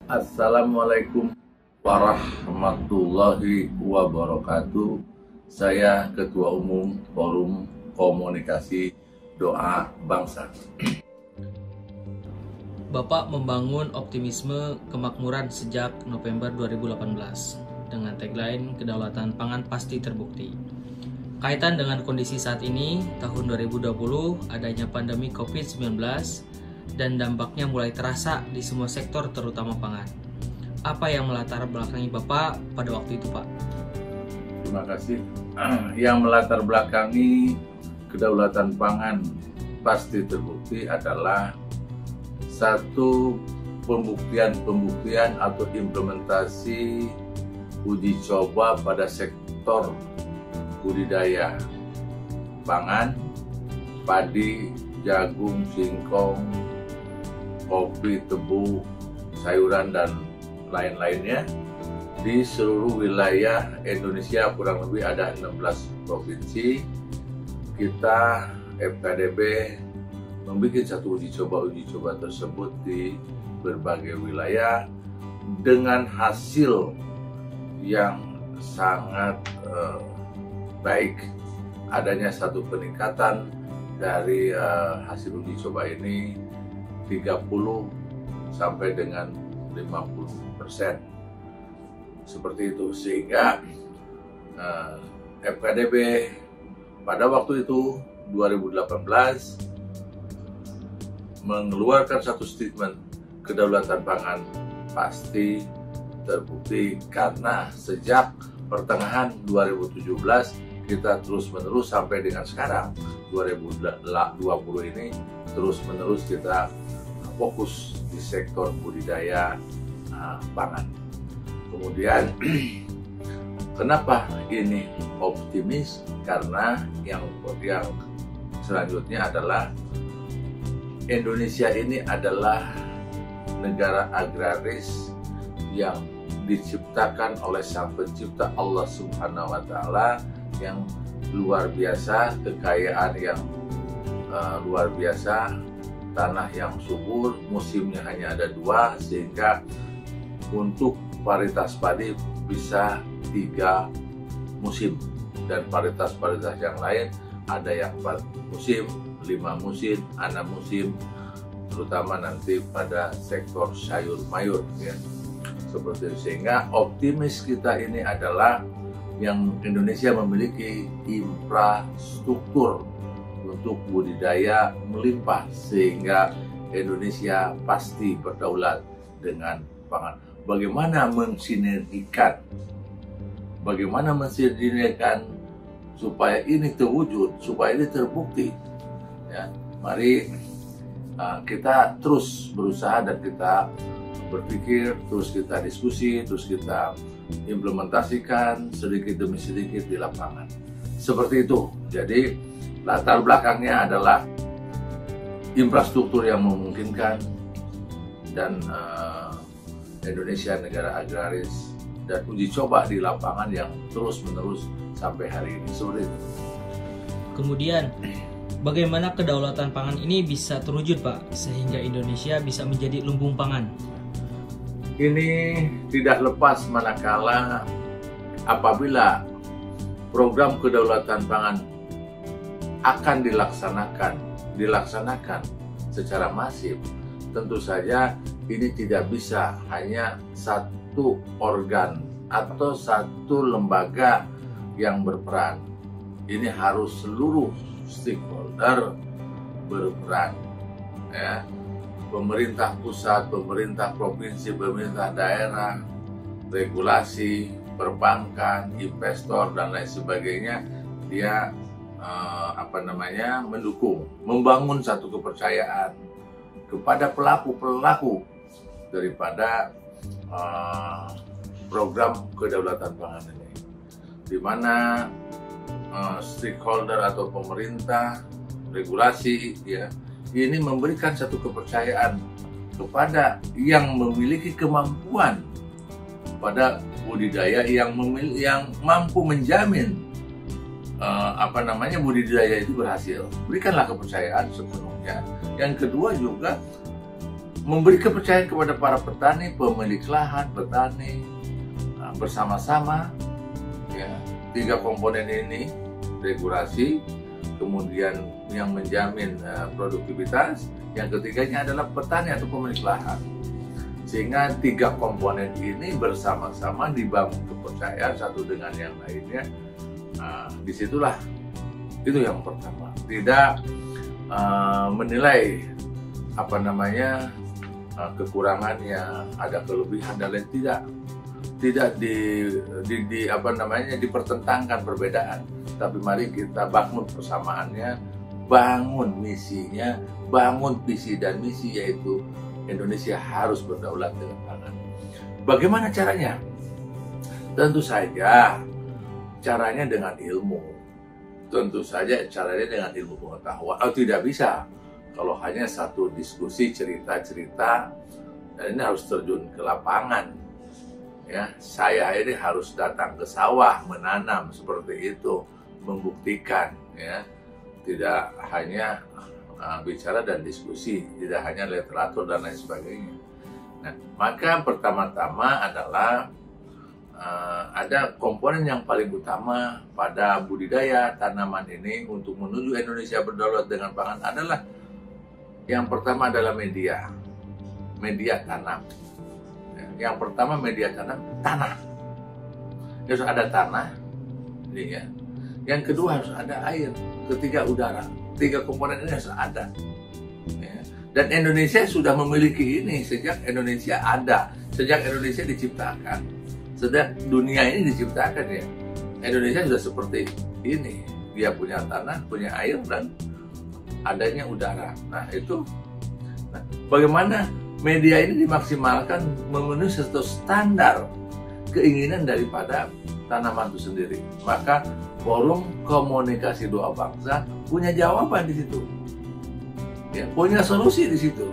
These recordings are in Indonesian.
Assalamualaikum warahmatullahi wabarakatuh. Saya Ketua Umum Forum Komunikasi Doa Bangsa. Bapak membangun optimisme kemakmuran sejak November 2018 dengan tagline kedaulatan pangan pasti terbukti. Kaitan dengan kondisi saat ini, tahun 2020 adanya pandemi COVID-19 dan dampaknya mulai terasa di semua sektor terutama pangan. Apa yang melatar belakangi Bapak pada waktu itu, Pak? Terima kasih. Yang melatar belakangi kedaulatan pangan pasti terbukti adalah satu pembuktian atau implementasi uji coba pada sektor budidaya pangan, padi, jagung, singkong, kopi, tebu, sayuran, dan lain-lainnya di seluruh wilayah Indonesia. Kurang lebih ada 16 provinsi. Kita FKDB membuat satu uji coba tersebut di berbagai wilayah dengan hasil yang sangat baik. Adanya satu peningkatan dari hasil uji coba ini 30 sampai dengan 50%, seperti itu, sehingga FKDB pada waktu itu 2018 mengeluarkan satu statement kedaulatan pangan pasti terbukti, karena sejak pertengahan 2017 kita terus-menerus sampai dengan sekarang 2020 ini terus-menerus kita fokus di sektor budidaya pangan. Kemudian kenapa ini optimis? Karena yang selanjutnya adalah Indonesia ini adalah negara agraris yang diciptakan oleh Sang Pencipta Allah Subhanahu wa Ta'ala, yang luar biasa, kekayaan yang luar biasa, tanah yang subur, musimnya hanya ada 2, sehingga untuk varietas padi bisa 3 musim, dan varietas yang lain ada yang 4 musim, 5 musim, 6 musim, terutama nanti pada sektor sayur mayur, ya, seperti itu. Sehingga optimis kita ini adalah yang Indonesia memiliki infrastruktur untuk budidaya melimpah, sehingga Indonesia pasti berdaulat dengan pangan. Bagaimana mensinergikan supaya ini terwujud, supaya ini terbukti, ya, mari kita terus berusaha dan kita berpikir, terus kita diskusi, terus kita implementasikan sedikit demi sedikit di lapangan, seperti itu. Jadi latar belakangnya adalah infrastruktur yang memungkinkan, dan Indonesia negara agraris, dan uji coba di lapangan yang terus-menerus sampai hari ini, seperti itu. Kemudian, bagaimana kedaulatan pangan ini bisa terwujud, Pak, sehingga Indonesia bisa menjadi lumbung pangan? Ini tidak lepas manakala apabila program kedaulatan pangan akan dilaksanakan secara masif. Tentu saja ini tidak bisa hanya satu organ atau satu lembaga yang berperan. Ini harus seluruh stakeholder berperan, ya. Pemerintah pusat, pemerintah provinsi, pemerintah daerah, regulasi, perbankan, investor, dan lain sebagainya. Dia mendukung, membangun satu kepercayaan kepada pelaku-pelaku daripada program kedaulatan pangan ini, di mana stakeholder atau pemerintah, regulasi, ya, ini memberikan satu kepercayaan kepada yang memiliki kemampuan pada budidaya, yang mampu menjamin budidaya itu berhasil. Berikanlah kepercayaan sepenuhnya. Yang kedua juga memberi kepercayaan kepada para petani, pemilik lahan, petani, bersama-sama. Ya, 3 komponen ini, regulasi, kemudian yang menjamin produktivitas, yang ketiganya adalah petani atau pemilik lahan. Sehingga 3 komponen ini bersama-sama dibangun kepercayaan satu dengan yang lainnya. Disitulah itu yang pertama. Tidak menilai kekurangannya, ada kelebihan dan lain, tidak dipertentangkan perbedaan, tapi mari kita bangun persamaannya, bangun misinya, bangun visi dan misi, yaitu Indonesia harus berdaulat dengan pangan. Bagaimana caranya? Tentu saja caranya dengan ilmu. Tentu saja caranya dengan ilmu pengetahuan. Tidak bisa kalau hanya satu diskusi, cerita-cerita, dan ini harus terjun ke lapangan. Ya, saya ini harus datang ke sawah, menanam seperti itu, membuktikan. Ya, tidak hanya bicara dan diskusi, tidak hanya literatur dan lain sebagainya. Nah, maka pertama-tama adalah ada komponen yang paling utama pada budidaya tanaman ini untuk menuju Indonesia berdaulat dengan pangan adalah yang pertama adalah media tanam. Yang pertama media tanam, tanah. Harus ada tanah, ya. Yang kedua harus ada air, ketiga udara. 3 komponen ini harus ada. Ya. Dan Indonesia sudah memiliki ini sejak Indonesia ada, sejak Indonesia diciptakan, sejak dunia ini diciptakan ya. Indonesia sudah seperti ini. Dia punya tanah, punya air, dan adanya udara. Nah itu, bagaimana media ini dimaksimalkan memenuhi satu standar keinginan daripada tanaman itu sendiri. Maka Forum Komunikasi Doa Bangsa punya jawaban di situ, ya, punya solusi di situ,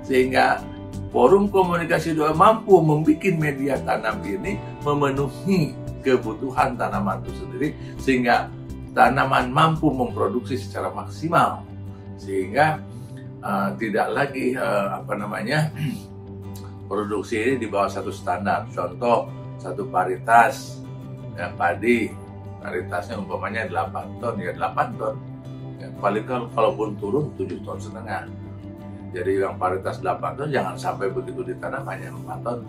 sehingga Forum Komunikasi Doa mampu membuat media tanam ini memenuhi kebutuhan tanaman itu sendiri, sehingga tanaman mampu memproduksi secara maksimal, sehingga tidak lagi produksi ini di bawah satu standar. Contoh, satu varietas ya, padi, varietasnya umpamanya 8 ton, ya 8 ton. Ya, paling kalaupun turun 7,5 ton. Jadi yang varietas 8 ton jangan sampai begitu ditanam hanya 4 ton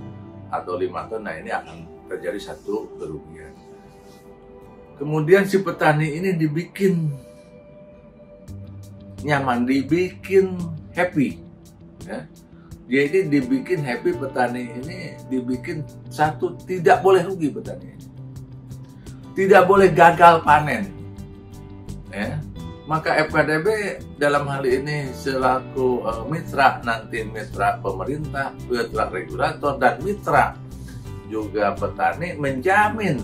atau 5 ton. Nah ini akan terjadi satu kerugian. Kemudian si petani ini dibikin nyaman, dibikin happy, ya. Jadi dibikin happy, petani ini dibikin satu, tidak boleh rugi petani ini, tidak boleh gagal panen, ya. Maka FKDB dalam hal ini selaku mitra, nanti mitra pemerintah, mitra regulator, dan mitra juga petani, menjamin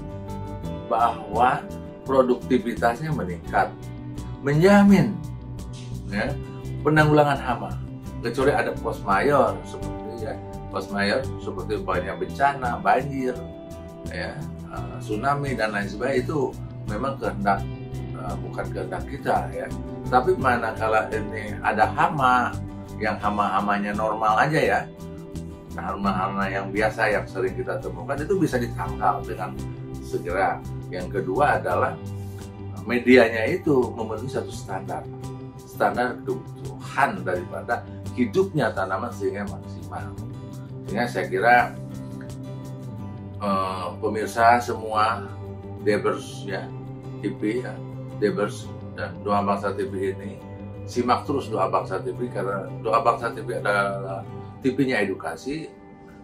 bahwa produktivitasnya meningkat, menjamin ya, penanggulangan hama, kecuali ada force majeure seperti banyak bencana, banjir, ya, tsunami dan lain sebagainya, itu memang kehendak bukan kehendak kita ya. Tapi manakala ini ada hama, yang hama-hamanya normal aja ya, hama-hama yang biasa yang sering kita temukan, itu bisa ditangkal dengan segera. Yang kedua adalah medianya itu memenuhi satu standar kebutuhan daripada hidupnya tanaman sehingga maksimal. Sehingga saya kira pemirsa semua Debers ya, TV ya, Debers dan Doa Bangsa TV ini simak terus Doa Bangsa TV, karena Doa Bangsa TV adalah TV-nya edukasi,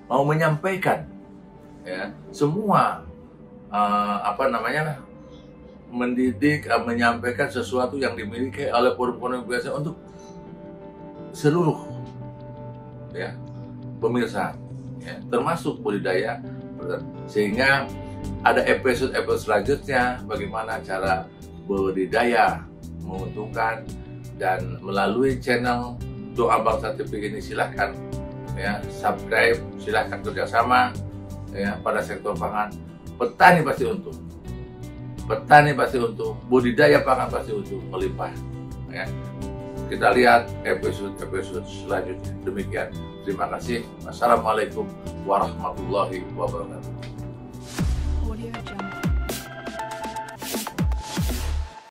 mau menyampaikan ya semua mendidik, menyampaikan sesuatu yang dimiliki oleh forum komunikasi untuk seluruh ya pemirsa ya, termasuk budidaya, sehingga ada episode selanjutnya bagaimana cara budidaya menguntungkan. Dan melalui channel Doa Bangsa TV ini silahkan ya subscribe, silahkan kerjasama ya pada sektor pangan, petani pasti untung. petani pasti untung, budidaya pangan pasti untung melimpah. Ya. Kita lihat episode selanjutnya. Demikian. Terima kasih. Wassalamualaikum warahmatullahi wabarakatuh.